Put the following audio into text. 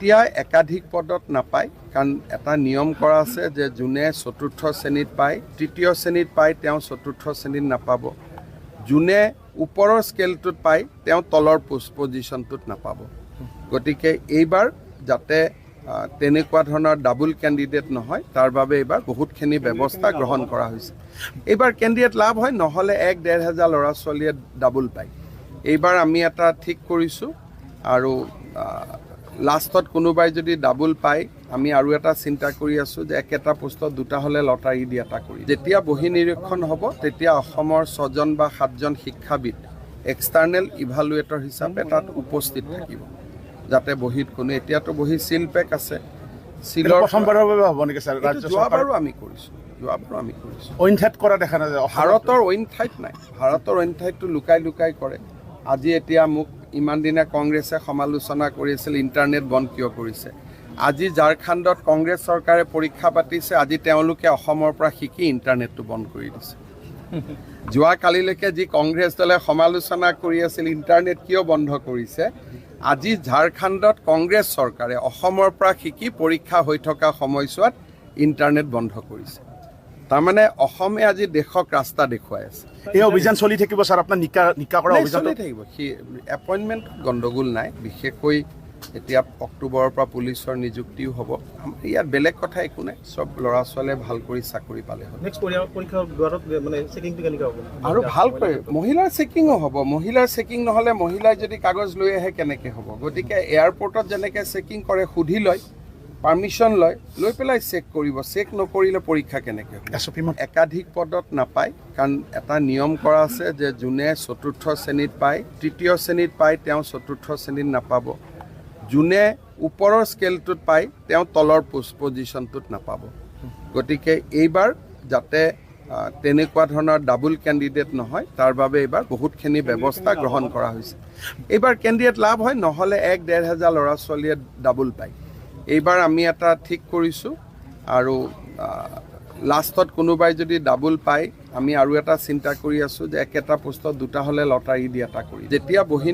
এতিয়া একাধিক পদত নাপায়, কাৰণ এটা নিয়ম কৰা আছে যে যোনে চতুৰ্থ শ্ৰেণীত পায়, তৃতীয় শ্ৰেণীত পায়, তেওঁ চতুৰ্থ শ্ৰেণীত নাপাব। যোনে ওপৰৰ স্কেলটোত পায়, তেওঁ তলৰ পজিশ্যনটোত নাপাব। গতিকে এইবাৰ যাতে তেনেকুৱা ধৰণৰ ডাবল কেণ্ডিডেট নহয়, তাৰ বাবে এইবাৰ বহুতখিনি ব্যৱস্থা গ্ৰহণ কৰা হৈছে। এইবাৰ কেণ্ডিডেট লাভ হয়, নহ'লে 1-1.5 হাজাৰ ল'ৰা ছোৱালীয়ে ডাবল পায়। এইবাৰ আমি এটা ঠিক কৰিছোঁ, আৰু লাষ্টত কোনোবাই যদি ডাবল পায়, আমি আৰু এটা চিন্তা কৰি আছোঁ যে একেটা পোষ্টত দুটা হ'লে লটাৰী দি এটা কৰি। যেতিয়া বহি নিৰীক্ষণ হ'ব, তেতিয়া অসমৰ 6জন বা 7জন শিক্ষাবিদ এক্সটাৰ্নেল ইভালুৱেটৰ হিচাপে তাত উপস্থিত থাকিব, যাতে বহীত কোনো, এতিয়াতো বহী চিল পেক আছে। চিলৰ প্ৰথমবাৰৰ বাবে হ'ব নেকি ছাৰ? যোৱাবাৰো আমি কৰিছোঁ। অইন ঠাইত কৰা দেখা নাযায়। ভাৰতৰ অইন ঠাইত নাই, ভাৰতৰ অইন ঠাইতটো লুকাই লুকাই কৰে। আজি এতিয়া মোক ইমান দিনে কংগ্ৰেছে সমালোচনা কৰি আছিল, ইণ্টাৰনেট বন্ধ কিয় কৰিছে। আজি ঝাৰখণ্ডত কংগ্ৰেছ চৰকাৰে পৰীক্ষা পাতিছে, আজি তেওঁলোকে অসমৰ পৰা শিকি ইণ্টাৰনেটটো বন্ধ কৰি দিছে। যোৱাকালিলৈকে যি কংগ্ৰেছ দলে সমালোচনা কৰি আছিল ইণ্টাৰনেট কিয় বন্ধ কৰিছে, আজি ঝাৰখণ্ডত কংগ্ৰেছ চৰকাৰে অসমৰ পৰা শিকি পৰীক্ষা হৈ থকা সময়ছোৱাত ইণ্টাৰনেট বন্ধ কৰিছে। তাৰমানে অসমে আজি দেশক ৰাস্তা দেখুৱাই আছে। এই অভিযান চলি থাকিব ছাৰ, আপোনাৰ নিকা কৰা অভিযান চলি থাকিব। এপইণ্টমেণ্ট গণ্ডগোল নাই, বিশেষকৈ এতিয়া অক্টোবৰৰ পৰা পুলিচৰ নিযুক্তিও হ'ব। ইয়াত বেলেগ কথা একো নাই, চব ল'ৰা ছোৱালীয়ে ভাল কৰি চাকৰি পালে হ'ল। আৰু ভালকৈ মহিলাৰ চেকিঙো হ'ব। মহিলাৰ চেকিং নহ'লে মহিলাই যদি কাগজ লৈ আহে কেনেকৈ হ'ব। গতিকে এয়াৰপৰ্টত যেনেকৈ চেকিং কৰে, সুধি লয়, পাৰ্মিশ্যন লয়, লৈ পেলাই চেক কৰিব। চেক নকৰিলে পৰীক্ষা কেনেকৈ হ'ব। একাধিক পদত নাপায়, কাৰণ এটা নিয়ম কৰা আছে যে যোনে চতুৰ্থ শ্ৰেণীত পায়, তৃতীয় শ্ৰেণীত পায়, তেওঁ চতুৰ্থ শ্ৰেণীত নাপাব। যোনে ওপৰৰ স্কেলটোত পায়, তেওঁ তলৰ পজিশ্যনটোত নাপাব। গতিকে এইবাৰ যাতে তেনেকুৱা ধৰণৰ ডাবল কেণ্ডিডেট নহয়, তাৰ বাবে এইবাৰ বহুতখিনি ব্যৱস্থা গ্ৰহণ কৰা হৈছে। এইবাৰ কেণ্ডিডেট লাভ হয়, নহ'লে 1-1.5 হাজাৰ ল'ৰা ছোৱালীয়ে ডাবল পায়। এইবাৰ আমি এটা ঠিক কৰিছোঁ, আৰু লাষ্টত কোনোবাই যদি ডাবল পায়, আমি আৰু এটা চিন্তা কৰি আছোঁ যে একেটা পোষ্টত দুটা হ'লে লটাৰী দি এটা কৰি। যেতিয়া বহি